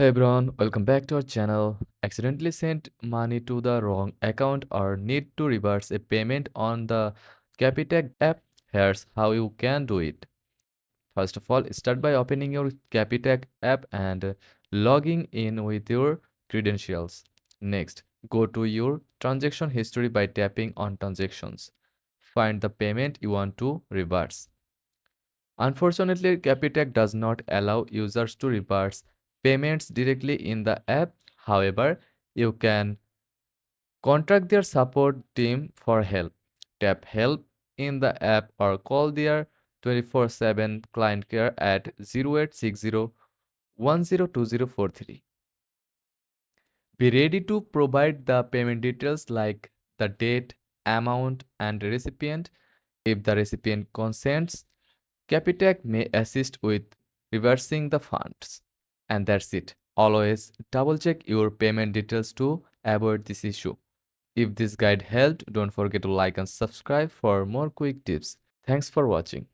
Hey everyone, welcome back to our channel. Accidentally sent money to the wrong account or need to reverse a payment on the Capitec app? Here's how you can do it. First of all, start by opening your Capitec app and logging in with your credentials. Next, go to your transaction history by tapping on transactions. Find the payment you want to reverse. Unfortunately, Capitec does not allow users to reverse payments directly in the app. However, you can contact their support team for help. Tap help in the app or call their 24/7 client care at 0860 102043. Be ready to provide the payment details like the date, amount, and recipient. If the recipient consents, Capitec may assist with reversing the funds. And that's it. Always double check your payment details to avoid this issue. If this guide helped, don't forget to like and subscribe for more quick tips. Thanks for watching.